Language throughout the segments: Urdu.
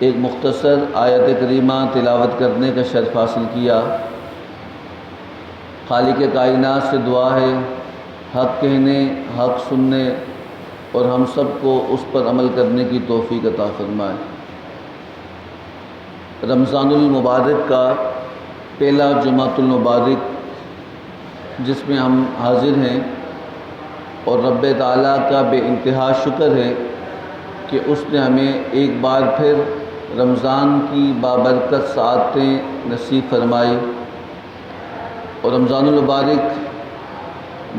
ایک مختصر آیت کریمہ تلاوت کرنے کا شرف حاصل کیا۔ خالق کائنات سے دعا ہے حق کہنے، حق سننے اور ہم سب کو اس پر عمل کرنے کی توفیق عطا فرمائے۔ رمضان المبارک کا پہلا جمعۃ المبارک جس میں ہم حاضر ہیں، اور رب تعالیٰ کا بے انتہا شکر ہے کہ اس نے ہمیں ایک بار پھر رمضان کی بابرکت ساعتیں نصیب فرمائی۔ اور رمضان المبارک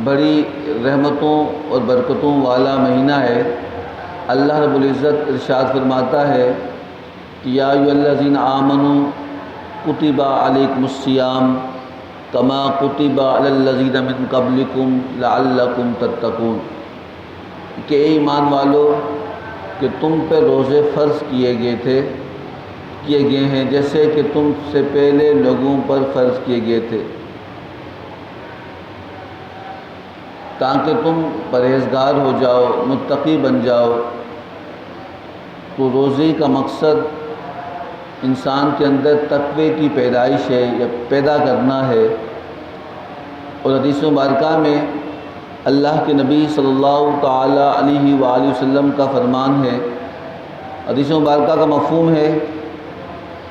بڑی رحمتوں اور برکتوں والا مہینہ ہے۔ اللہ رب العزت ارشاد فرماتا ہے کہ یا ایھا الذین آمنوا کتب علیکم الصیام کما کتب علی الذین من قبلکم لعلکم تتقون، کہ اے ایمان والو کہ تم پہ روزے فرض کیے گئے ہیں جیسے کہ تم سے پہلے لوگوں پر فرض کیے گئے تھے، تاکہ تم پرہیزگار ہو جاؤ، متقی بن جاؤ۔ تو روزے کا مقصد انسان کے اندر تقوی کی پیدائش ہے یا پیدا کرنا ہے۔ اور حدیث مبارکہ میں اللہ کے نبی صلی اللہ تعالی علیہ وآلہ وسلم کا فرمان ہے، حدیث مبارکہ کا مفہوم ہے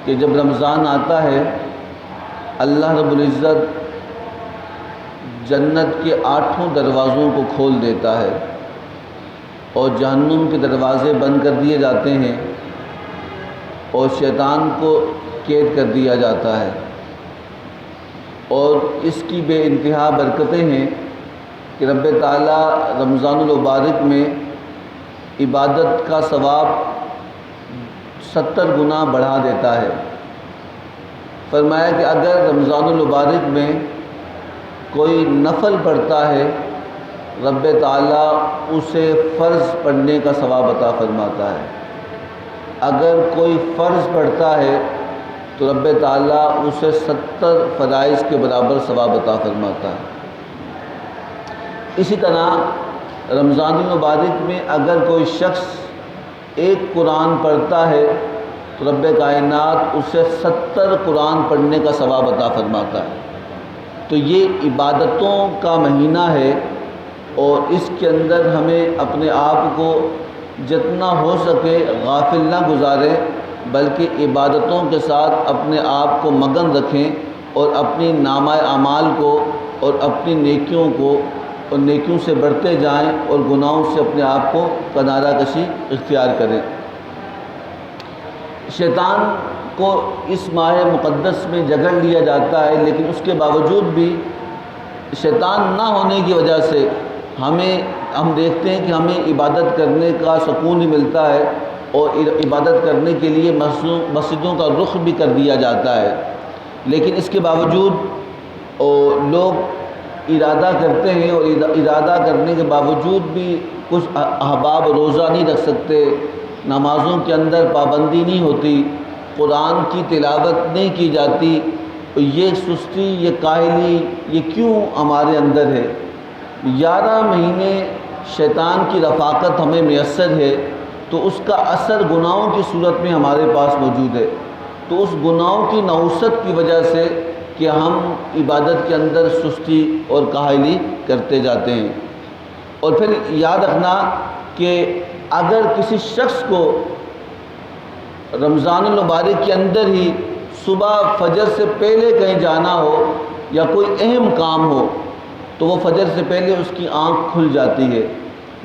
کہ جب رمضان آتا ہے اللہ رب العزت جنت کے 8 دروازوں کو کھول دیتا ہے اور جہنم کے دروازے بند کر دیے جاتے ہیں اور شیطان کو قید کر دیا جاتا ہے۔ اور اس کی بے انتہا برکتیں ہیں کہ رب تعالیٰ رمضان المبارک میں عبادت کا ثواب 70 گنا بڑھا دیتا ہے۔ فرمایا کہ اگر رمضان المبارک میں کوئی نفل پڑھتا ہے رب تعالیٰ اسے فرض پڑھنے کا ثواب عطا فرماتا ہے۔ اگر کوئی فرض پڑھتا ہے تو رب تعالیٰ اسے 70 فرائض کے برابر ثواب عطا فرماتا ہے۔ اسی طرح رمضان المبارک میں اگر کوئی شخص ایک قرآن پڑھتا ہے تو رب کائنات اسے 70 قرآن پڑھنے کا ثواب عطا فرماتا ہے۔ تو یہ عبادتوں کا مہینہ ہے، اور اس کے اندر ہمیں اپنے آپ کو جتنا ہو سکے غافل نہ گزاریں، بلکہ عبادتوں کے ساتھ اپنے آپ کو مگن رکھیں اور اپنی نامہ اعمال کو اور اپنی نیکیوں کو اور نیکیوں سے بڑھتے جائیں اور گناہوں سے اپنے آپ کو کنارہ کشی اختیار کریں۔ شیطان کو اس ماہ مقدس میں جگڑ لیا جاتا ہے، لیکن اس کے باوجود بھی شیطان نہ ہونے کی وجہ سے ہم دیکھتے ہیں کہ ہمیں عبادت کرنے کا سکون ہی ملتا ہے، اور عبادت کرنے کے لیے مسجدوں کا رخ بھی کر دیا جاتا ہے۔ لیکن اس کے باوجود لوگ ارادہ کرتے ہیں، اور ارادہ کرنے کے باوجود بھی کچھ احباب روزہ نہیں رکھ سکتے، نمازوں کے اندر پابندی نہیں ہوتی، قرآن کی تلاوت نہیں کی جاتی۔ یہ سستی، یہ کاہلی، یہ کیوں ہمارے اندر ہے؟ 11 مہینے شیطان کی رفاقت ہمیں میسر ہے، تو اس کا اثر گناہوں کی صورت میں ہمارے پاس موجود ہے۔ تو اس گناہوں کی نحوست کی وجہ سے کہ ہم عبادت کے اندر سستی اور کاہلی کرتے جاتے ہیں۔ اور پھر یاد رکھنا کہ اگر کسی شخص کو رمضان المبارک کے اندر ہی صبح فجر سے پہلے کہیں جانا ہو یا کوئی اہم کام ہو تو وہ فجر سے پہلے اس کی آنکھ کھل جاتی ہے،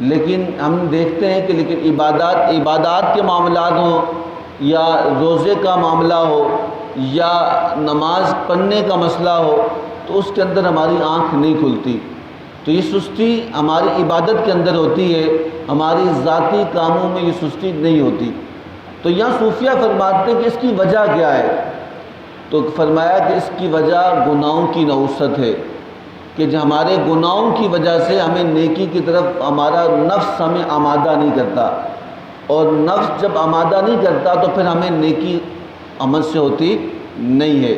لیکن ہم دیکھتے ہیں کہ عبادات کے معاملات ہوں یا روزے کا معاملہ ہو یا نماز پڑھنے کا مسئلہ ہو تو اس کے اندر ہماری آنکھ نہیں کھلتی۔ تو یہ سستی ہماری عبادت کے اندر ہوتی ہے، ہماری ذاتی کاموں میں یہ سستی نہیں ہوتی۔ تو یہاں صوفیہ فرماتے ہیں کہ اس کی وجہ کیا ہے؟ تو فرمایا کہ اس کی وجہ گناہوں کی نحوست ہے، کہ جو ہمارے گناہوں کی وجہ سے ہمیں نیکی کی طرف ہمارا نفس ہمیں آمادہ نہیں کرتا، اور نفس جب آمادہ نہیں کرتا تو پھر ہمیں نیکی عمل سے ہوتی نہیں ہے۔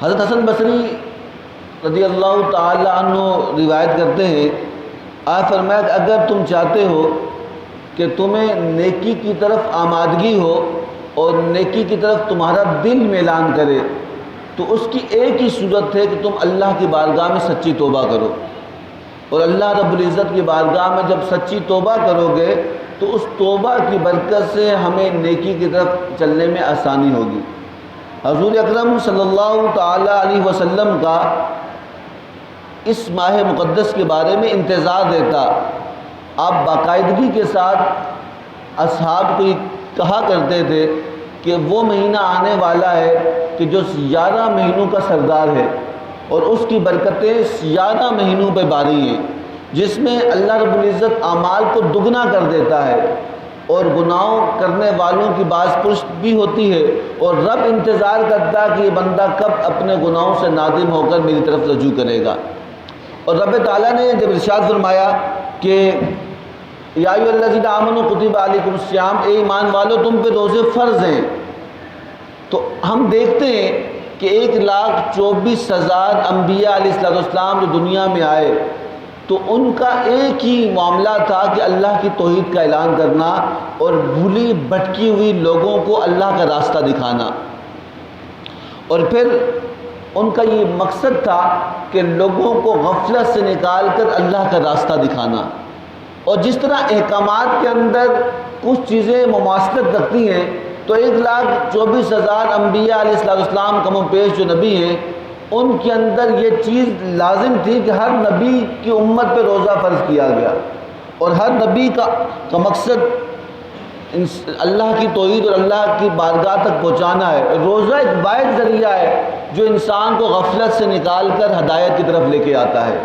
حضرت حسن بصری رضی اللہ تعالی عنہ روایت کرتے ہیں، آپ فرمایا کہ اگر تم چاہتے ہو کہ تمہیں نیکی کی طرف آمادگی ہو اور نیکی کی طرف تمہارا دل میلان کرے، تو اس کی ایک ہی صورت ہے کہ تم اللہ کی بارگاہ میں سچی توبہ کرو، اور اللہ رب العزت کی بارگاہ میں جب سچی توبہ کرو گے تو اس توبہ کی برکت سے ہمیں نیکی کی طرف چلنے میں آسانی ہوگی۔ حضور اکرم صلی اللہ تعالی علیہ وسلم کا اس ماہ مقدس کے بارے میں انتظار رہتا، آپ باقاعدگی کے ساتھ اصحاب کو یہ کہا کرتے تھے کہ وہ مہینہ آنے والا ہے کہ جو 11 مہینوں کا سردار ہے، اور اس کی برکتیں 11 مہینوں پہ باری ہیں، جس میں اللہ رب العزت اعمال کو دگنا کر دیتا ہے، اور گناہوں کرنے والوں کی باز پرس بھی ہوتی ہے، اور رب انتظار کرتا کہ یہ بندہ کب اپنے گناہوں سے نادم ہو کر میری طرف رجوع کرے گا۔ اور رب تعالیٰ نے جب ارشاد فرمایا کہ یا ایھا الذین آمنوا کتب علیکم الصیام، اے ایمان والو تم پہ روزے فرض ہیں، تو ہم دیکھتے ہیں کہ 1,24,000 انبیاء علیہ السلام جو دنیا میں آئے تو ان کا ایک ہی معاملہ تھا کہ اللہ کی توحید کا اعلان کرنا اور بھولی بھٹکی ہوئی لوگوں کو اللہ کا راستہ دکھانا، اور پھر ان کا یہ مقصد تھا کہ لوگوں کو غفلت سے نکال کر اللہ کا راستہ دکھانا۔ اور جس طرح احکامات کے اندر کچھ چیزیں مماثلت رکھتی ہیں، تو 1,24,000 انبیاء علیہ السلام کم و بیش جو نبی ہیں، ان کے اندر یہ چیز لازم تھی کہ ہر نبی کی امت پہ روزہ فرض کیا گیا، اور ہر نبی کا مقصد اللہ کی توحید اور اللہ کی بارگاہ تک پہنچانا ہے۔ روزہ ایک واحد ذریعہ ہے جو انسان کو غفلت سے نکال کر ہدایت کی طرف لے کے آتا ہے،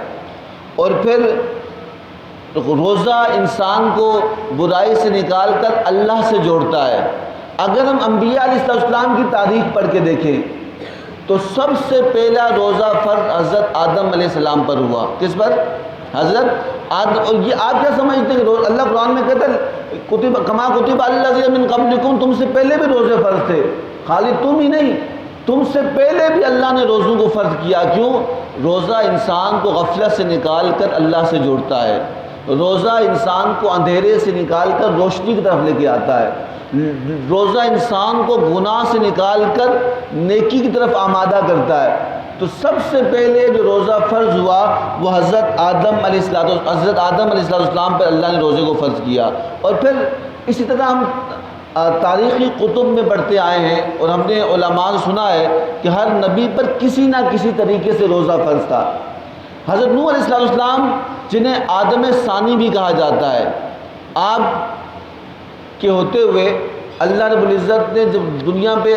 اور پھر روزہ انسان کو برائی سے نکال کر اللہ سے جوڑتا ہے۔ اگر ہم انبیاء علیہ السلام کی تاریخ پڑھ کے دیکھیں تو سب سے پہلا روزہ فرض حضرت آدم علیہ السلام پر ہوا۔ کس پر؟ حضرت آدم۔ اور یہ آپ کیا سمجھتے ہیں کہ اللہ قرآن میں کہتا ہے کتب کما کتب علی الذین من قبلکم، تم سے پہلے بھی روزے فرض تھے، خالی تم ہی نہیں، تم سے پہلے بھی اللہ نے روزوں کو فرض کیا۔ کیوں؟ روزہ انسان کو غفلت سے نکال کر اللہ سے جوڑتا ہے، روزہ انسان کو اندھیرے سے نکال کر روشنی کی طرف لے کے آتا ہے، روزہ انسان کو گناہ سے نکال کر نیکی کی طرف آمادہ کرتا ہے۔ تو سب سے پہلے جو روزہ فرض ہوا وہ حضرت آدم علیہ السلام پر اللہ نے روزے کو فرض کیا، اور پھر اسی طرح ہم تاریخی کتب میں پڑھتے آئے ہیں اور ہم نے علماء سے سنا ہے کہ ہر نبی پر کسی نہ کسی طریقے سے روزہ فرض تھا۔ حضرت نوح علیہ السلام جنہیں آدم ثانی بھی کہا جاتا ہے، آپ کے ہوتے ہوئے اللہ رب العزت نے جب دنیا پہ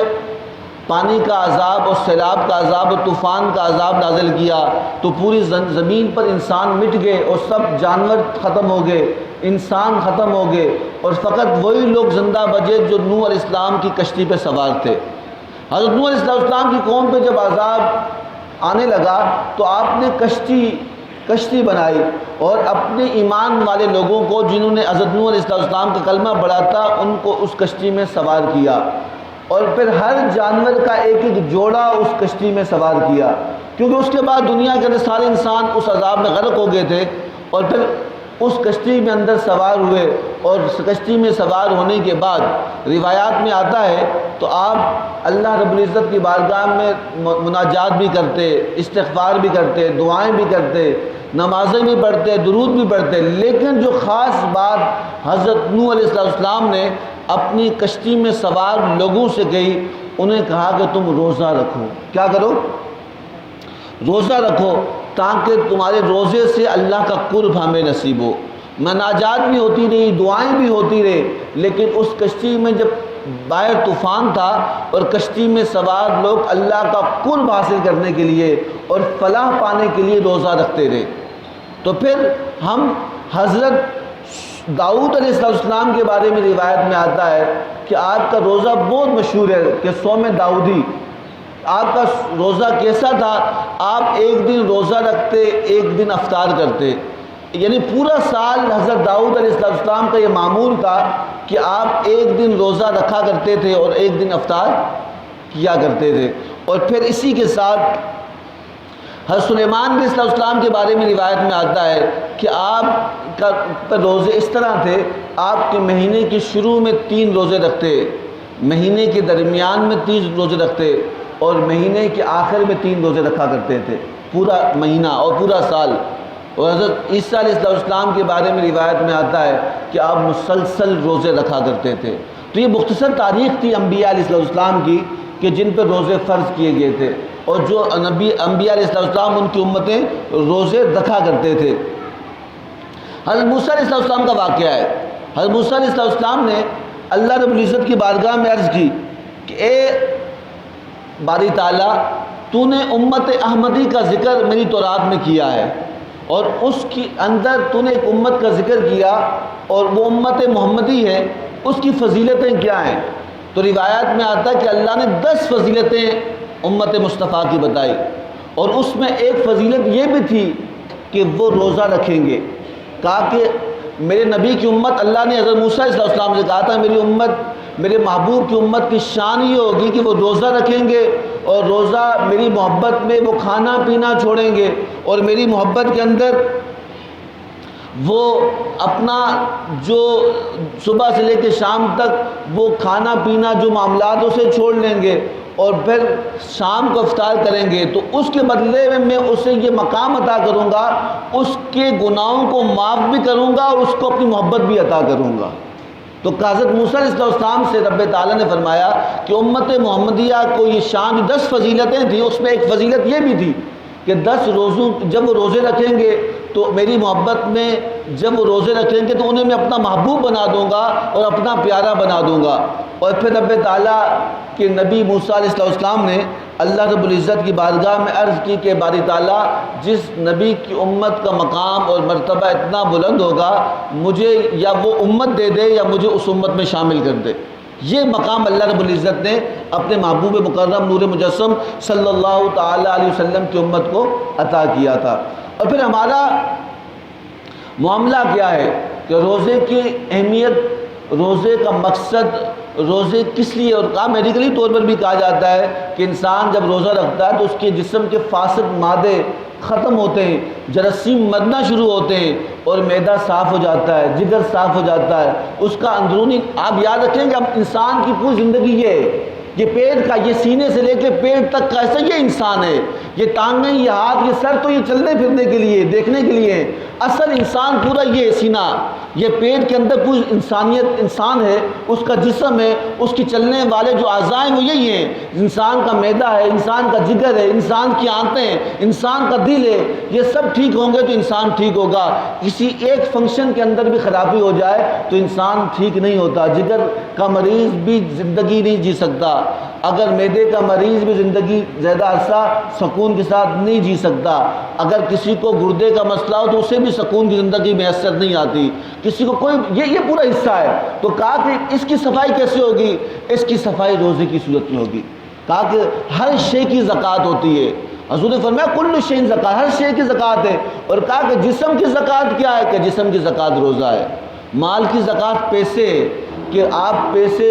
پانی کا عذاب اور سیلاب کا عذاب اور طوفان کا عذاب نازل کیا تو پوری زمین پر انسان مٹ گئے اور سب جانور ختم ہو گئے، انسان ختم ہو گئے، اور فقط وہی لوگ زندہ بچے جو نوح علیہ السلام کی کشتی پہ سوار تھے۔ حضرت نوح علیہ السلام کی قوم پہ جب عذاب آنے لگا تو آپ نے کشتی بنائی اور اپنے ایمان والے لوگوں کو جنہوں نے حضرت نوح علیہ السلام کا کلمہ پڑھا تھا ان کو اس کشتی میں سوار کیا، اور پھر ہر جانور کا ایک ایک جوڑا اس کشتی میں سوار کیا، کیونکہ اس کے بعد دنیا کے اندر سارے انسان اس عذاب میں غرق ہو گئے تھے، اور پھر اس کشتی میں اندر سوار ہوئے، اور اس کشتی میں سوار ہونے کے بعد روایات میں آتا ہے تو آپ اللہ رب العزت کی بارگاہ میں مناجات بھی کرتے، استغفار بھی کرتے، دعائیں بھی کرتے، نمازیں بھی پڑھتے، درود بھی پڑھتے، لیکن جو خاص بات حضرت نوح علیہ السلام نے اپنی کشتی میں سوار لوگوں سے کہی، انہیں کہا کہ تم روزہ رکھو۔ کیا کرو؟ روزہ رکھو، تاکہ تمہارے روزے سے اللہ کا قرب ہمیں نصیب ہو۔ مناجات بھی ہوتی رہی، دعائیں بھی ہوتی رہی، لیکن اس کشتی میں جب باہر طوفان تھا اور کشتی میں سوار لوگ اللہ کا قرب حاصل کرنے کے لیے اور فلاح پانے کے لیے روزہ رکھتے رہے۔ تو پھر ہم حضرت داؤد علیہ السلام کے بارے میں روایت میں آتا ہے کہ آپ کا روزہ بہت مشہور ہے کہ صوم داؤدی۔ آپ کا روزہ کیسا تھا؟ آپ ایک دن روزہ رکھتے، ایک دن افطار کرتے، یعنی پورا سال حضرت داؤد علیہ السلام کا یہ معمول تھا کہ آپ ایک دن روزہ رکھا کرتے تھے اور ایک دن افطار کیا کرتے تھے۔ اور پھر اسی کے ساتھ حضرت سلیمان علیہ السلام کے بارے میں روایت میں آتا ہے کہ آپ کا پر روزے اس طرح تھے، آپ کے مہینے کے شروع میں 3 روزے رکھتے، مہینے کے درمیان میں 3 روزے رکھتے، اور مہینے کے آخر میں 3 روزے رکھا کرتے تھے، پورا مہینہ اور پورا سال۔ اور حضرت عیسیٰ علیہ السلام کے بارے میں روایت میں آتا ہے کہ آپ مسلسل روزے رکھا کرتے تھے۔ تو یہ مختصر تاریخ تھی انبیاء علیہ السلام کی کہ جن پہ روزے فرض کیے گئے تھے، اور جو انبیاء علیہ السلام ان کی امتیں روزے رکھا کرتے تھے۔ حضرت موسیٰ علیہ السلام کا واقعہ ہے۔ حضرت موسیٰ علیہ السلام نے اللہ رب العزت کی بارگاہ میں عرض کی کہ اے باری تعالیٰ، تو نے امت احمدی کا ذکر میری تورات میں کیا ہے، اور اس کے اندر تو نے ایک امت کا ذکر کیا، اور وہ امت محمدی ہے، اس کی فضیلتیں کیا ہیں؟ تو روایات میں آتا ہے کہ اللہ نے 10 فضیلتیں امت مصطفیٰ کی بتائی، اور اس میں ایک فضیلت یہ بھی تھی کہ وہ روزہ رکھیں گے۔ کہا کہ میرے نبی کی امت، اللہ نے حضرت موسیٰ علیہ السلام سے کہا تھا میری امت، میرے محبوب کی امت کی شان یہ ہوگی کہ وہ روزہ رکھیں گے، اور روزہ میری محبت میں وہ کھانا پینا چھوڑیں گے، اور میری محبت کے اندر وہ اپنا جو صبح سے لے کے شام تک وہ کھانا پینا جو معاملات اسے چھوڑ لیں گے، اور پھر شام کو افطار کریں گے، تو اس کے بدلے میں اسے یہ مقام عطا کروں گا، اس کے گناہوں کو معاف بھی کروں گا اور اس کو اپنی محبت بھی عطا کروں گا۔ تو حضرت موسیٰ علیہ السلام سے رب تعالیٰ نے فرمایا کہ امت محمدیہ کو یہ شان 10 فضیلتیں تھیں، اس میں ایک فضیلت یہ بھی تھی کہ 10 روزوں جب وہ روزے رکھیں گے تو میری محبت میں جب وہ روزے رکھیں گے تو انہیں میں اپنا محبوب بنا دوں گا اور اپنا پیارا بنا دوں گا۔ اور پھر رب تعالیٰ کے نبی موسیٰ علیہ السلام نے اللہ رب العزت کی بارگاہ میں عرض کی کہ باری تعالیٰ، جس نبی کی امت کا مقام اور مرتبہ اتنا بلند ہوگا، مجھے یا وہ امت دے دے یا مجھے اس امت میں شامل کر دے۔ یہ مقام اللہ رب العزت نے اپنے محبوب مکرم نور مجسم صلی اللہ تعالیٰ علیہ وسلم کی امت کو عطا کیا تھا۔ اور پھر ہمارا معاملہ کیا ہے کہ روزے کی اہمیت، روزے کا مقصد، روزے کس لیے، اور میڈیکلی طور پر بھی کہا جاتا ہے کہ انسان جب روزہ رکھتا ہے تو اس کے جسم کے فاسد مادے ختم ہوتے ہیں، جراثیم مرنا شروع ہوتے ہیں، اور معدہ صاف ہو جاتا ہے، جگر صاف ہو جاتا ہے، اس کا اندرونی، آپ یاد رکھیں کہ اب انسان کی پوری زندگی یہ پیٹ کا، یہ سینے سے لے کے پیٹ تک کا ایسا یہ انسان ہے، یہ ٹانگیں، یہ ہاتھ، یہ سر تو یہ چلنے پھرنے کے لیے، دیکھنے کے لیے، اصل انسان پورا یہ سینہ، یہ پیٹ کے اندر پوری انسانیت انسان ہے، اس کا جسم ہے، اس کی چلنے والے جو اعضاء ہیں وہ یہی ہیں، انسان کا معدہ ہے، انسان کا جگر ہے، انسان کی آنتیں، انسان کا دل ہے، یہ سب ٹھیک ہوں گے تو انسان ٹھیک ہوگا۔ کسی ایک فنکشن کے اندر بھی خرابی ہو جائے تو انسان ٹھیک نہیں ہوتا۔ جگر کا مریض بھی زندگی نہیں جی سکتا، اگر معدے کا مریض بھی زندگی زیادہ عرصہ سکون کے ساتھ نہیں جی سکتا، اگر کسی کو گردے کا مسئلہ ہو تو اسے بھی سکون کی زندگی میسر نہیں آتی، کسی کو کوئی، یہ پورا حصہ ہے۔ تو کہا کہ اس کی صفائی کیسے ہوگی؟ اس کی صفائی روزے کی صورت میں ہوگی۔ کہا کہ ہر شے کی زکوٰۃ ہوتی ہے، حضور نے فرمایا کل شیء زکوٰۃ، ہر شے کی زکوٰۃ ہے۔ اور کہا کہ جسم کی زکوٰۃ کیا ہے؟ کہ جسم کی زکوٰۃ روزہ ہے۔ مال کی زکوٰۃ پیسے، کہ آپ پیسے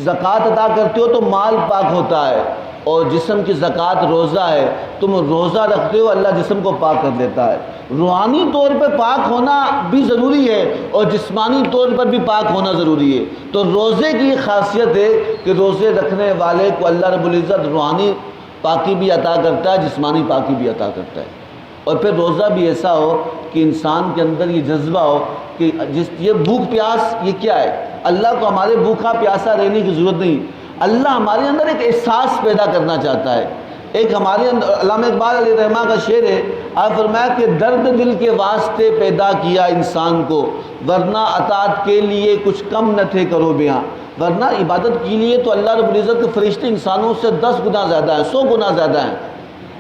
زکوٰۃ ادا کرتے ہو تو مال پاک ہوتا ہے، اور جسم کی زکوٰۃ روزہ ہے، تم روزہ رکھتے ہو اللہ جسم کو پاک کر دیتا ہے۔ روحانی طور پہ پاک ہونا بھی ضروری ہے اور جسمانی طور پر بھی پاک ہونا ضروری ہے۔ تو روزے کی خاصیت ہے کہ روزے رکھنے والے کو اللہ رب العزت روحانی پاکی بھی عطا کرتا ہے، جسمانی پاکی بھی عطا کرتا ہے۔ اور پھر روزہ بھی ایسا ہو کہ انسان کے اندر یہ جذبہ ہو کہ یہ بھوک پیاس یہ کیا ہے، اللہ کو ہمارے بھوکا پیاسا رہنے کی ضرورت نہیں، اللہ ہمارے اندر ایک احساس پیدا کرنا چاہتا ہے۔ ایک ہمارے اندر علامہ اقبال علیہ رحمہ کا شعر ہے، آپ فرمایا کہ درد دل کے واسطے پیدا کیا انسان کو، ورنہ اطاعت کے لیے کچھ کم نہ تھے کرو بیاں۔ ورنہ عبادت کے لیے تو اللہ رب العزت کے فرشتے انسانوں سے 10 گنا زیادہ ہیں، 100 گنا زیادہ ہیں۔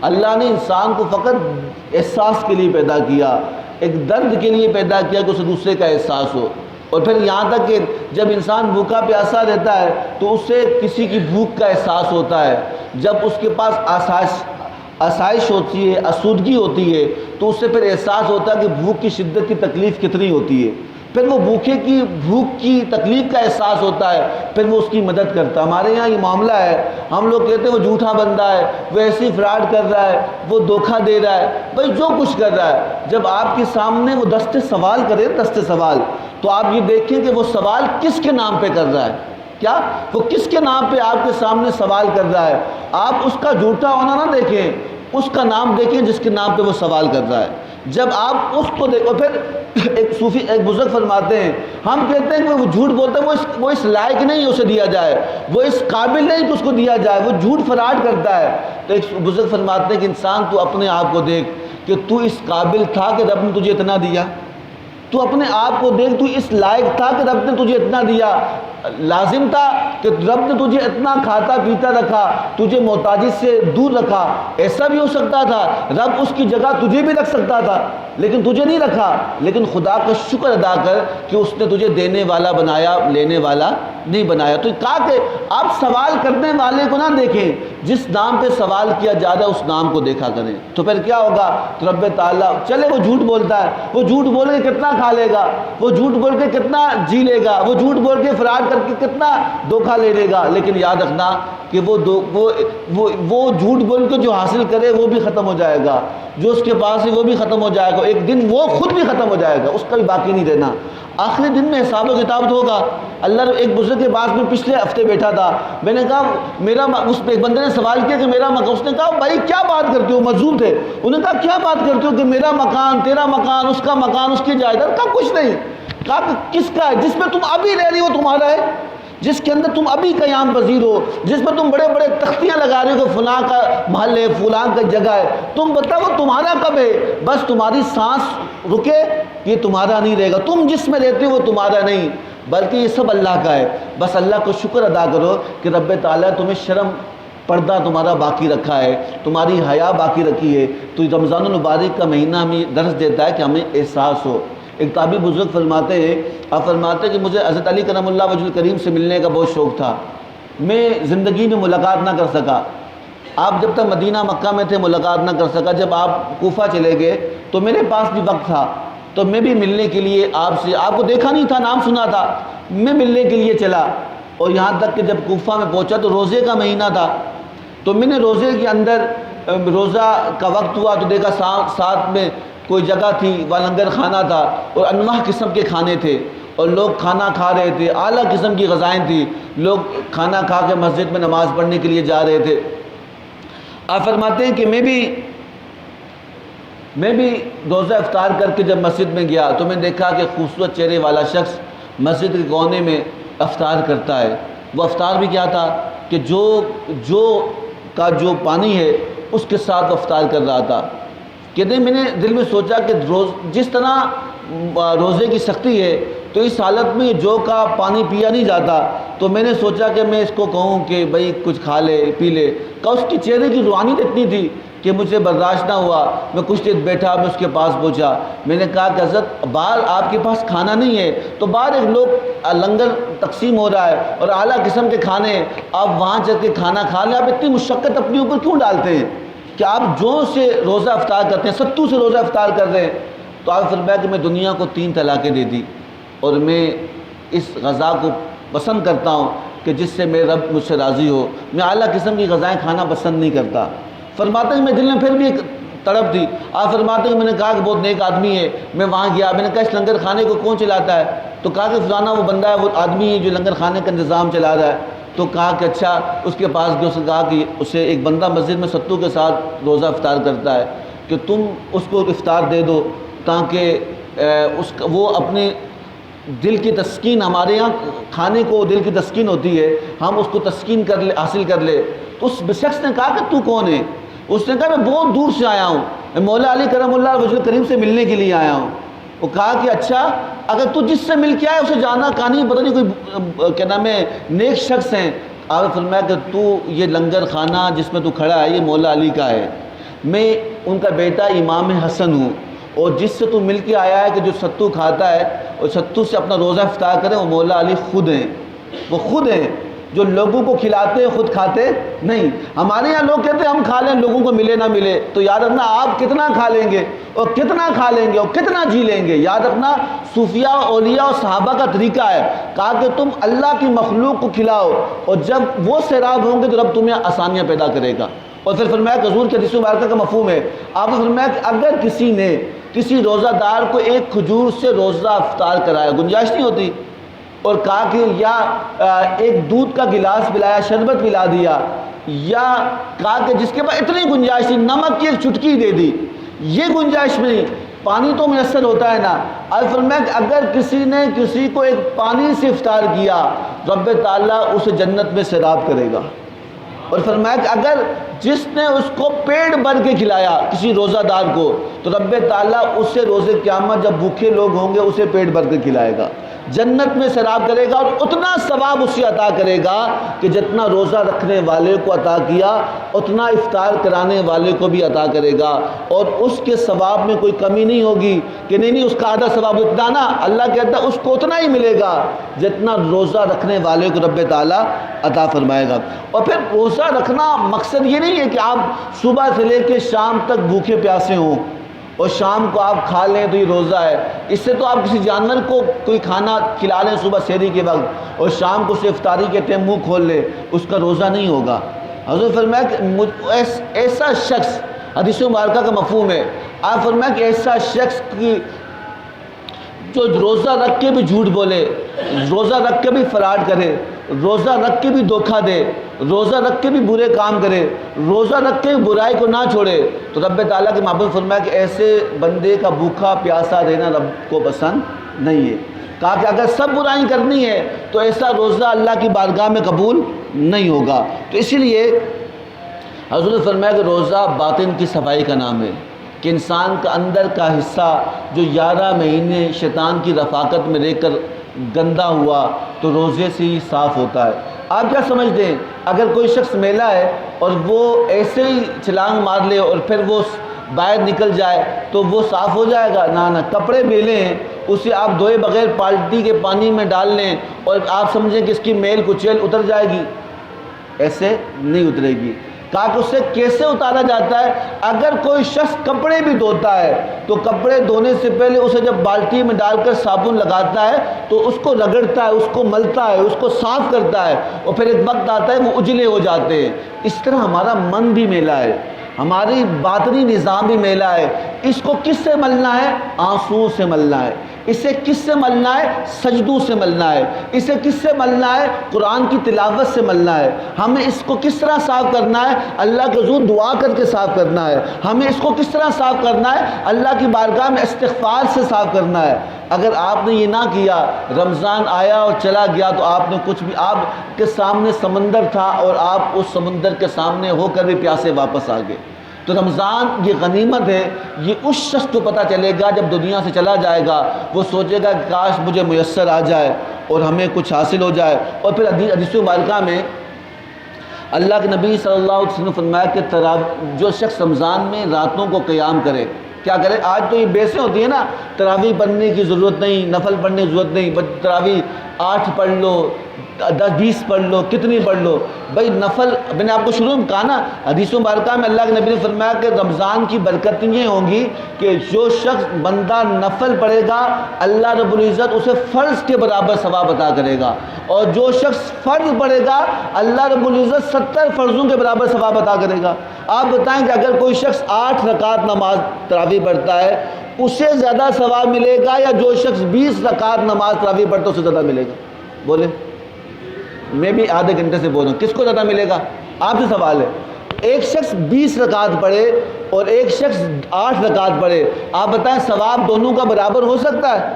اللہ نے انسان کو فقط احساس کے لیے پیدا کیا، ایک درد کے لیے پیدا کیا کہ اسے دوسرے کا احساس ہو۔ اور پھر یہاں تک کہ جب انسان بھوکا پیاسا رہتا ہے تو اسے کسی کی بھوک کا احساس ہوتا ہے، جب اس کے پاس آسائش ہوتی ہے، آسودگی ہوتی ہے تو اس سے پھر احساس ہوتا ہے کہ بھوک کی شدت کی تکلیف کتنی ہوتی ہے۔ پھر وہ بھوکے کی بھوک کی تکلیف کا احساس ہوتا ہے، پھر وہ اس کی مدد کرتا ہے۔ ہمارے یہاں یہ معاملہ ہے، ہم لوگ کہتے ہیں وہ جھوٹا بندہ ہے، وہ ایسی فراڈ کر رہا ہے، وہ دھوکہ دے رہا ہے، بھائی جو کچھ کر رہا ہے، جب آپ کے سامنے وہ دستے سوال کرے، دستے سوال، تو آپ یہ دیکھیں کہ وہ سوال کس کے نام پہ کر رہا ہے، کیا وہ کس کے نام پہ آپ کے سامنے سوال کر رہا ہے۔ آپ اس کا جھوٹا ہونا نہ دیکھیں، اس کا نام دیکھیں جس کے نام پہ وہ سوال کر رہا ہے۔ جب آپ اس کو دیکھو، پھر ایک صوفی ایک بزرگ فرماتے ہیں، ہم کہتے ہیں کہ وہ جھوٹ بولتا ہے، وہ اس لائق نہیں اسے دیا جائے، وہ اس قابل نہیں کہ اس کو دیا جائے، وہ جھوٹ فراڈ کرتا ہے۔ تو ایک بزرگ فرماتے ہیں کہ انسان تو اپنے آپ کو دیکھ کہ تو اس قابل تھا کہ رب نے تجھے اتنا دیا، تو اپنے آپ کو دیکھ، تو اس لائق تھا کہ رب نے تجھے اتنا دیا، لازم تھا کہ رب نے تجھے اتنا کھاتا پیتا رکھا، تجھے محتاجی سے دور رکھا۔ ایسا بھی ہو سکتا تھا رب اس کی جگہ تجھے بھی رکھ سکتا تھا، لیکن تجھے نہیں رکھا۔ لیکن خدا کا شکر ادا کر کہ اس نے تجھے دینے والا بنایا، لینے والا نہیں بنایا۔ تو کہا کہ آپ سوال کرنے والے کو نہ دیکھیں، جس نام پہ سوال کیا جا رہا ہے اس نام کو دیکھا کریں۔ تو پھر کیا ہوگا؟ تو رب تعالیٰ، چلے وہ جھوٹ بولتا ہے، وہ جھوٹ بول کے کتنا کھا لے گا، وہ جھوٹ بول کے کتنا جی لے گا، وہ جھوٹ بول کے فراڈ کر کے کتنا دھوکہ لے لے گا، لیکن یاد رکھنا کہ وہ جھوٹ بول کے جو حاصل کرے وہ بھی ختم ہو جائے گا، جو اس کے پاس ہے وہ بھی ختم ہو جائے گا، ایک دن وہ خود بھی ختم ہو جائے گا، اس کا بھی باقی نہیں رہنا۔ آخری دن میں حساب و کتاب ہوگا۔ اللہ ایک بزرگ کے پاس میں پچھلے ہفتے بیٹھا تھا، میں نے کہا اس پہ ایک بندے نے سوال کیا کہ میرا مکان، اس نے کہا بھائی کیا بات کرتے ہو، مظلوم تھے، انہوں نے کہا کیا بات کرتے ہو کہ میرا مکان، تیرا مکان، اس کا مکان، اس کی جائیداد، کہا کچھ نہیں۔ کہا کہ کس کا ہے؟ جس میں تم ابھی رہ رہی ہو تمہارا ہے، جس کے اندر تم ابھی قیام پذیر ہو، جس میں تم بڑے بڑے تختیاں لگا رہے ہو کہ فلاں کا محل ہے، فلاں کا جگہ ہے، تم بتاؤ تمہارا کب ہے؟ بس تمہاری سانس رکے یہ تمہارا نہیں رہے گا، تم جس میں رہتے ہو وہ تمہارا نہیں، بلکہ یہ سب اللہ کا ہے۔ بس اللہ کو شکر ادا کرو کہ رب تعالیٰ تمہیں شرم پردہ تمہارا باقی رکھا ہے، تمہاری حیا باقی رکھی ہے۔ تو رمضان المبارک کا مہینہ ہمیں درس دیتا ہے کہ ہمیں احساس ہو۔ ایک تابعی بزرگ فرماتے ہیں، آپ فرماتے ہیں کہ مجھے حضرت علی کرم اللہ وجہ الکریم سے ملنے کا بہت شوق تھا، میں زندگی میں ملاقات نہ کر سکا۔ آپ جب تک مدینہ مکہ میں تھے ملاقات نہ کر سکا، جب آپ کوفہ چلے گئے تو میرے پاس بھی وقت تھا، تو میں بھی ملنے کے لیے آپ کو دیکھا نہیں تھا، نام سنا تھا، میں ملنے کے لیے چلا۔ اور یہاں تک کہ جب کوفہ میں پہنچا تو روزے کا مہینہ تھا، تو میں نے روزے کے اندر روزہ کا وقت ہوا تو دیکھا ساتھ میں کوئی جگہ تھی، وہاں لنگر کھانا تھا اور انواع قسم کے کھانے تھے، اور لوگ کھانا کھا رہے تھے، اعلیٰ قسم کی غذائیں تھیں، لوگ کھانا کھا کے مسجد میں نماز پڑھنے کے لیے جا رہے تھے۔ آپ فرماتے ہیں کہ میں بھی روزہ افطار کر کے جب مسجد میں گیا تو میں نے دیکھا کہ خوبصورت چہرے والا شخص مسجد کے کونے میں افطار کرتا ہے۔ وہ افطار بھی کیا تھا کہ جو پانی ہے اس کے ساتھ وہ افطار کر رہا تھا۔ کہتے ہیں میں نے دل میں سوچا کہ جس طرح روزے کی سختی ہے تو اس حالت میں جو کا پانی پیا نہیں جاتا، تو میں نے سوچا کہ میں اس کو کہوں کہ بھائی کچھ کھا لے پی لے۔ کہ اس کی چہرے کی روحانیت اتنی تھی کہ مجھے برداشت نہ ہوا، میں کچھ دیر بیٹھا، میں اس کے پاس پہنچا، میں نے کہا کہ حضرت باہر آپ کے پاس کھانا نہیں ہے، تو باہر ایک لوگ لنگر تقسیم ہو رہا ہے اور اعلیٰ قسم کے کھانے، آپ وہاں چل کے کھانا کھا لیں، آپ اتنی مشقت اپنے اوپر کیوں ڈالتے ہیں کہ آپ جو سے روزہ افطار کرتے ہیں، ستو سے روزہ افطار کر رہے ہیں۔ تو آپ فرمایا کہ میں دنیا کو 3 طلاقیں دے دی اور میں اس غذا کو پسند کرتا ہوں کہ جس سے میرے رب مجھ سے راضی ہو، میں اعلیٰ قسم کی غذائیں کھانا پسند نہیں کرتا۔ فرماتے ہیں میں دل میں پھر بھی ایک تڑپ تھی۔ آپ فرماتے ہیں کہ میں نے کہا کہ بہت نیک آدمی ہے، میں وہاں گیا، میں نے کہا اس لنگر خانے کو کون چلاتا ہے؟ تو کہا کہ فلانا وہ بندہ ہے، وہ آدمی ہے جو لنگر خانے کا انتظام چلا رہا ہے۔ تو کہا کہ اچھا، اس کے پاس گیا، اس نے کہا کہ اسے ایک بندہ مسجد میں ستو کے ساتھ روزہ افطار کرتا ہے، کہ تم اس کو افطار دے دو تاکہ وہ اپنے دل کی تسکین، ہمارے یہاں کھانے کو دل کی تسکین ہوتی ہے، ہم اس کو تسکین حاصل کر لے۔ تو اس شخص نے کہا کہ تو کون ہے؟ اس نے کہا میں بہت دور سے آیا ہوں، میں مولا علی کرم اللہ وجہ الکریم سے ملنے کے لیے آیا ہوں۔ وہ کہا کہ اچھا، اگر تو جس سے مل کے آئے اسے جانا کہانی پتہ نہیں کوئی کیا نام ہے نیک شخص ہیں۔ آپ نے فرمایا کہ تو یہ لنگر خانہ جس میں تو کھڑا ہے یہ مولا علی کا ہے، میں ان کا بیٹا امام حسن ہوں، اور جس سے تو مل کے آیا ہے کہ جو ستو کھاتا ہے اور ستو سے اپنا روزہ افطار کرے وہ مولا علی خود ہیں، وہ خود ہیں۔ جو لوگوں کو کھلاتے ہیں خود کھاتے نہیں. ہمارے یہاں لوگ کہتے ہیں ہم کھا لیں لوگوں کو ملے نہ ملے. تو یاد رکھنا آپ کتنا کھا لیں گے اور کتنا کھا لیں گے اور کتنا جی لیں گے. یاد رکھنا صوفیاء اولیاء اور صحابہ کا طریقہ ہے. کہا کہ تم اللہ کی مخلوق کو کھلاؤ اور جب وہ سیراب ہوں گے تو رب تمہیں آسانیاں پیدا کرے گا. اور پھر فرمایا کہ حضور کے حدیث مبارکہ کا مفہوم ہے. آپ نے فرمایا کہ اگر کسی نے کسی روزہ دار کو ایک کھجور سے روزہ افطار کرایا, گنجائش نہیں ہوتی, اور کہا کہ یا ایک دودھ کا گلاس پلایا, شربت پلا دیا, یا کہا کہ جس کے پاس اتنی گنجائش تھی نمک کی ایک چٹکی دے دی, یہ گنجائش میں نہیں, پانی تو میسر ہوتا ہے نا. اور فرمایا کہ اگر کسی نے کسی کو ایک پانی سے افطار کیا رب تعالیٰ اسے جنت میں سیراب کرے گا. اور فرمایا کہ اگر جس نے اس کو پیٹ بھر کے کھلایا کسی روزہ دار کو تو رب تعالیٰ اسے روز قیامت جب بھوکے لوگ ہوں گے اسے پیٹ بھر کے کھلائے گا, جنت میں سیراب کرے گا, اور اتنا ثواب اسے عطا کرے گا کہ جتنا روزہ رکھنے والے کو عطا کیا اتنا افطار کرانے والے کو بھی عطا کرے گا. اور اس کے ثواب میں کوئی کمی نہیں ہوگی کہ نہیں اس کا آدھا ثواب اتنا نا, اللہ کہتا ہے اس کو اتنا ہی ملے گا جتنا روزہ رکھنے والے کو رب تعالیٰ عطا فرمائے گا. اور پھر روزہ رکھنا مقصد یہ نہیں ہے کہ آپ صبح سے لے کے شام تک بھوکے پیاسے ہوں اور شام کو آپ کھا لیں تو یہ روزہ ہے. اس سے تو آپ کسی جانور کو کوئی کھانا کھلا لیں صبح سحری کے وقت اور شام کو اسے افطاری کے ٹائم منہ کھول لے, اس کا روزہ نہیں ہوگا. حضرت فرمایا کہ ایسا شخص, حدیث مبارکہ کا مفہوم ہے, آپ فرمایا کہ ایسا شخص کی جو روزہ رکھ کے بھی جھوٹ بولے, روزہ رکھ کے بھی فراڈ کرے, روزہ رکھ کے بھی دھوکہ دے, روزہ رکھ کے بھی برے کام کرے, روزہ رکھ کے بھی برائی کو نہ چھوڑے, تو رب تعالیٰ کے محبوب فرمایا کہ ایسے بندے کا بھوکا پیاسا رہنا رب کو پسند نہیں ہے. کہا کہ اگر سب برائی کرنی ہے تو ایسا روزہ اللہ کی بارگاہ میں قبول نہیں ہوگا. تو اسی لیے حضور نے فرمایا کہ روزہ باطن کی صفائی کا نام ہے, کہ انسان کا اندر کا حصہ جو 11 مہینے شیطان کی رفاقت میں رہ کر گندا ہوا تو روزے سے ہی صاف ہوتا ہے. آپ کیا سمجھتے ہیں اگر کوئی شخص میلا ہے اور وہ ایسے ہی چھلانگ مار لے اور پھر وہ باہر نکل جائے تو وہ صاف ہو جائے گا؟ نہ کپڑے میلے ہیں, اسے آپ دھوئے بغیر بالٹی کے پانی میں ڈال لیں اور آپ سمجھیں کہ اس کی میل کچیل اتر جائے گی, ایسے نہیں اترے گی. کہا کہ اسے کیسے اتارا جاتا ہے؟ اگر کوئی شخص کپڑے بھی دھوتا ہے تو کپڑے دھونے سے پہلے اسے جب بالٹی میں ڈال کر صابن لگاتا ہے تو اس کو رگڑتا ہے, اس کو ملتا ہے, اس کو صاف کرتا ہے, اور پھر ایک وقت آتا ہے وہ اجلے ہو جاتے ہیں. اس طرح ہمارا من بھی میلا ہے, ہماری باطنی نظام بھی میلا ہے. اس کو کس سے ملنا ہے؟ آنسو سے ملنا ہے. اسے کس سے ملنا ہے؟ سجدوں سے ملنا ہے. اسے کس سے ملنا ہے؟ قرآن کی تلاوت سے ملنا ہے. ہمیں اس کو کس طرح صاف کرنا ہے؟ اللہ کے حضور دعا کر کے صاف کرنا ہے. ہمیں اس کو کس طرح صاف کرنا ہے؟ اللہ کی بارگاہ میں استغفار سے صاف کرنا ہے. اگر آپ نے یہ نہ کیا, رمضان آیا اور چلا گیا تو آپ نے کچھ بھی, آپ کے سامنے سمندر تھا اور آپ اس سمندر کے سامنے ہو کر بھی پیاسے واپس آ گئے. تو رمضان یہ غنیمت ہے, یہ اس شخص کو پتہ چلے گا جب دنیا سے چلا جائے گا, وہ سوچے گا کہ کاش مجھے میسر آ جائے اور ہمیں کچھ حاصل ہو جائے. اور پھر حدیث مبارکہ میں اللہ کے نبی صلی اللہ علیہ وسلم نے فرمایا کہ جو شخص رمضان میں راتوں کو قیام کرے, کیا کرے؟ آج تو یہ بیسیں ہوتی ہیں نا, تراویح پڑھنے کی ضرورت نہیں, نفل پڑھنے کی ضرورت نہیں, بس تراویح 8 پڑھ لو, 10-20 پڑھ لو, کتنی پڑھ لو. بھائی نفل, میں نے آپ کو شروع میں کہا نا, حدیث مبارکہ میں اللہ کے نبی نے فرمایا کہ رمضان کی برکتیں یہ ہوں گی کہ جو شخص بندہ نفل پڑھے گا اللہ رب العزت اسے فرض کے برابر ثواب عطا کرے گا, اور جو شخص فرض پڑھے گا اللہ رب العزت 70 فرضوں کے برابر ثواب عطا کرے گا. آپ بتائیں کہ اگر کوئی شخص 8 رکعت نماز تراویح پڑھتا ہے اسے زیادہ ثواب ملے گا, یا جو شخص 20 رکعت نماز تراویح پڑھتا ہے اسے زیادہ ملے گا؟ بولے. میں بھی آدھے گھنٹے سے بول رہا ہوں, کس کو زیادہ ملے گا؟ آپ سے سوال ہے. ایک شخص 20 رکعت پڑھے اور ایک شخص 8 رکعت پڑھے, آپ بتائیں ثواب دونوں کا برابر ہو سکتا ہے؟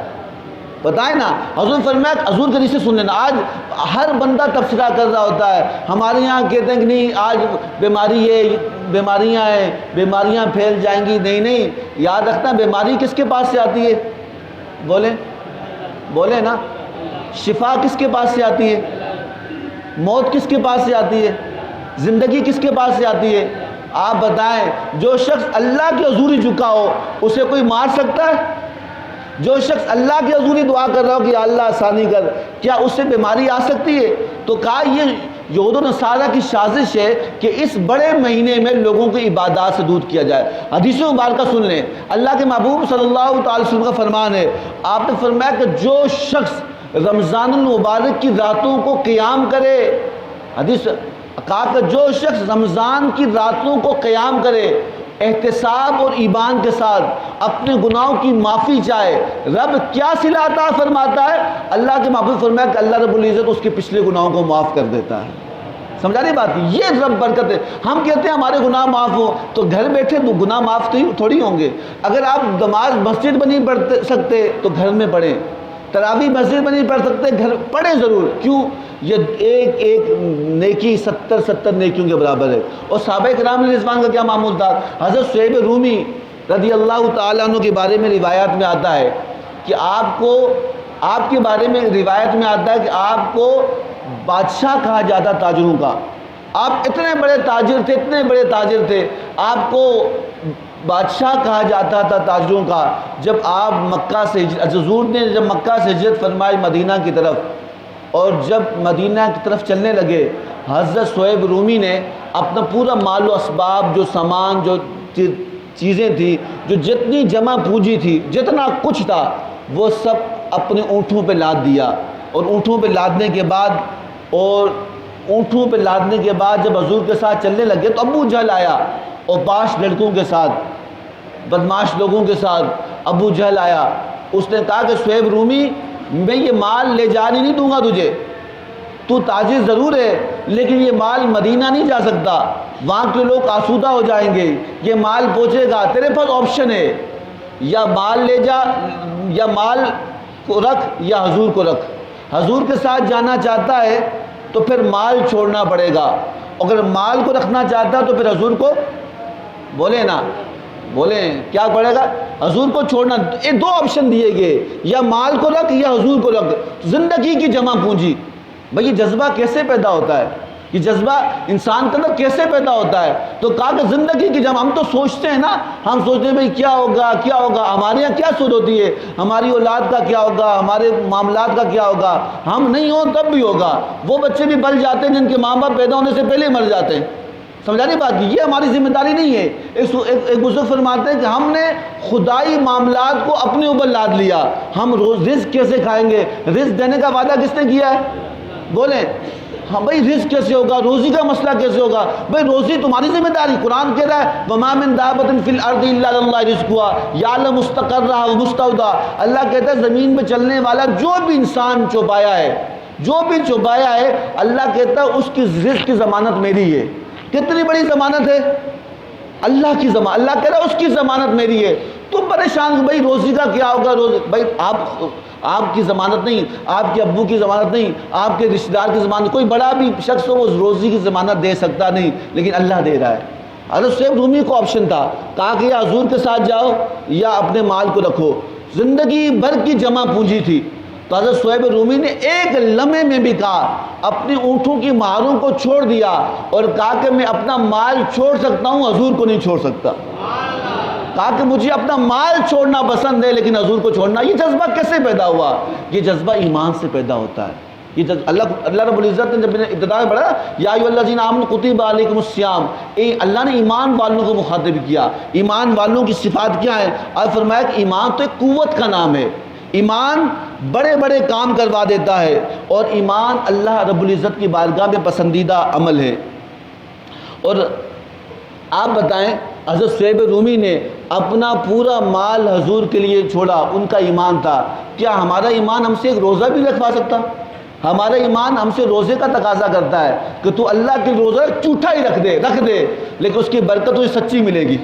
بتائیں نا. حضور فرمایا, حضور کے سے سن لینا. آج ہر بندہ تبصرہ کر رہا ہوتا ہے, ہمارے یہاں کہتے ہیں کہ نہیں آج بیماری ہے, بیماریاں ہیں, بیماریاں پھیل جائیں گی. نہیں, یاد رکھنا بیماری کس کے پاس سے آتی ہے؟ بولیں نا. شفا کس کے پاس سے آتی ہے؟ موت کس کے پاس سے آتی ہے؟ زندگی کس کے پاس سے آتی ہے؟ آپ بتائیں. جو شخص اللہ کے حضور ہی جھکا ہو اسے کوئی مار سکتا ہے؟ جو شخص اللہ کی حضور دعا کر رہا ہو کہ یا اللہ آسانی کر، کیا اس سے بیماری آ سکتی ہے؟ تو کہا یہ یہود و نصارہ کی سازش ہے کہ اس بڑے مہینے میں لوگوں کی عبادات سے دور کیا جائے۔ حدیث مبارکہ سن لیں، اللہ کے محبوب صلی اللہ تعالی وسلم کا فرمان ہے، آپ نے فرمایا کہ جو شخص رمضان المبارک کی راتوں کو قیام کرے، حدیث کہا کہ جو شخص رمضان کی راتوں کو قیام کرے، احتساب اور ایمان کے ساتھ اپنے گناہوں کی معافی چاہے، رب کیا صلہ عطا فرماتا ہے؟ اللہ کے محبوب فرمایا کہ اللہ رب العزت اس کے پچھلے گناہوں کو معاف کر دیتا ہے۔ سمجھا نہیں بات؟ یہ رب برکت ہے۔ ہم کہتے ہیں ہمارے گناہ معاف ہو، تو گھر بیٹھے تو گناہ معاف تھوڑی ہوں گے۔ اگر آپ نماز مسجد میں نہیں پڑھ سکتے تو گھر میں پڑھیں، تراویح مسجد میں نہیں پڑھ سکتے گھر پڑھیں ضرور، کیوں؟ یہ ایک نیکی 70 نیکیوں کے برابر ہے۔ اور صحابہ کرام رضوان کا کیا معمول تھا؟ حضرت صہیب رومی رضی اللہ تعالیٰ عنہ کے بارے میں روایات میں آتا ہے کہ آپ کے بارے میں روایت میں آتا ہے کہ آپ کو بادشاہ کہا جاتا تاجروں کا۔ آپ اتنے بڑے تاجر تھے، آپ کو بادشاہ کہا جاتا تھا تاجروں کا۔ جب آپ مکہ سے حضور نے جب مکہ سے ہجرت فرمائی مدینہ کی طرف، اور جب مدینہ کی طرف چلنے لگے، حضرت صہیب رومی نے اپنا پورا مال و اسباب، جو سامان، جو چیزیں تھیں، جو جتنی جمع پونجی تھی، جتنا کچھ تھا، وہ سب اپنے اونٹوں پہ لاد دیا۔ اور اونٹوں پہ لادنے کے بعد جب حضور کے ساتھ چلنے لگے تو ابو جہل آیا، اور 5 لڑکوں کے ساتھ، بدماش لوگوں کے ساتھ ابو جہل آیا۔ اس نے کہا کہ صہیب رومی، میں یہ مال لے جانے نہیں دوں گا تجھے، تو تاجر ضرور ہے لیکن یہ مال مدینہ نہیں جا سکتا، وہاں کے لوگ آسودہ ہو جائیں گے، یہ مال پہنچے گا، تیرے پاس آپشن ہے، یا مال لے جا، یا مال کو رکھ، یا حضور کو رکھ۔ حضور کے ساتھ جانا چاہتا ہے تو پھر مال چھوڑنا پڑے گا، اگر مال کو رکھنا چاہتا ہے تو پھر حضور کو بولیں کیا پڑے گا؟ حضور کو چھوڑنا۔ یہ 2 آپشن دیے گئے، یا مال کو رکھ یا حضور کو رکھ، زندگی کی جمع پونجی۔ بھئی یہ جذبہ کیسے پیدا ہوتا ہے؟ یہ جذبہ انسان کے اندر کیسے پیدا ہوتا ہے؟ تو کہا کہ زندگی کی جمع۔ ہم تو سوچتے ہیں نا، ہم سوچتے ہیں بھئی کیا ہوگا، ہمارے یہاں کیا سوچ ہوتی ہے، ہماری اولاد کا کیا ہوگا، ہمارے معاملات کا کیا ہوگا، ہم نہیں ہوں تب بھی ہوگا۔ وہ بچے بھی پل جاتے ہیں جن کے ماں باپ پیدا ہونے سے پہلے مر جاتے ہیں۔ سمجھا نہیں بات؟ یہ ہماری ذمہ داری نہیں ہے۔ ایک بزرگ فرماتے ہیں کہ ہم نے خدائی معاملات کو اپنے اوپر لاد لیا۔ ہم روز رزق کیسے کھائیں گے؟ رزق دینے کا وعدہ کس نے کیا ہے؟ بولیں ہاں بھائی، رزق کیسے ہوگا؟ روزی کا مسئلہ کیسے ہوگا؟ بھائی روزی تمہاری ذمہ داری۔ قرآن کہہ رہا ہے وَمَا مِن دَابَّةٍ فِي الْأَرْضِ إِلَّا عَلَى اللَّهِ رِزْقُهَا يَعْلَمُ مُسْتَقَرَّهَا وَمُسْتَوْدَاهَا۔ اللہ کہتا ہے زمین پہ چلنے والا جو بھی انسان چوپایا ہے، اللہ کہتا ہے اس کی رزق کی ضمانت میری ہے۔ کتنی بڑی ضمانت ہے؟ اللہ کی ضمانت۔ اللہ کہہ رہا ہے اس کی ضمانت میری ہے۔ تم پریشان بھائی روزی کا کیا ہوگا؟ بھائی آپ کی ضمانت نہیں، آپ کے ابو کی ضمانت نہیں، آپ کے رشتہ دار کی ضمانت، کوئی بڑا بھی شخص ہو وہ روزی کی ضمانت دے سکتا نہیں، لیکن اللہ دے رہا ہے۔ حضرت صہیب رومی کو آپشن تھا، کہا کہ یا حضور کے ساتھ جاؤ یا اپنے مال کو رکھو، زندگی بھر کی جمع پونجی تھی۔ تو حضرت صہیب رومی نے ایک لمحے میں بھی کہا، اپنی اونٹوں کی مہاروں کو چھوڑ دیا اور کہا کہ میں اپنا مال چھوڑ سکتا ہوں، حضور کو نہیں چھوڑ سکتا۔ کہا کہ مجھے اپنا مال چھوڑنا پسند ہے لیکن حضور کو چھوڑنا۔ یہ جذبہ کیسے پیدا ہوا؟ یہ جذبہ ایمان سے پیدا ہوتا ہے۔ یہ اللہ رب العزت نے جب ابتدا میں پڑھا یا ایھا الذین آمنوا کتب علیکم الصیام، اللہ نے ایمان والوں کو مخاطب کیا۔ ایمان والوں کی صفات کیا ہیں؟ اور فرمایا کہ ایمان تو ایک قوت کا نام ہے، ایمان بڑے بڑے کام کروا دیتا ہے، اور ایمان اللہ رب العزت کی بارگاہ میں پسندیدہ عمل ہے۔ اور آپ بتائیں حضرت صہیب رومی نے اپنا پورا مال حضور کے لیے چھوڑا، ان کا ایمان تھا۔ کیا ہمارا ایمان ہم سے ایک روزہ بھی رکھوا سکتا؟ ہمارا ایمان ہم سے روزے کا تقاضا کرتا ہے کہ تو اللہ کے روزہ جھوٹا ہی رکھ دے لیکن اس کی برکت تجھے سچی ملے گی۔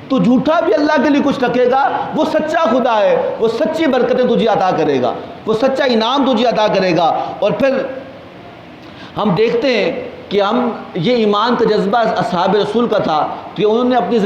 تو جھوٹا بھی اللہ کے لیے کچھ رکھے گا، وہ سچا خدا ہے، وہ سچی برکتیں تجھے عطا کرے گا، وہ سچا انعام تجھے عطا کرے گا۔ اور پھر ہم دیکھتے ہیں کہ یہ ایمان کا جذبہ اصحاب رسول کا تھا کہ انہوں نے اپنی زندگی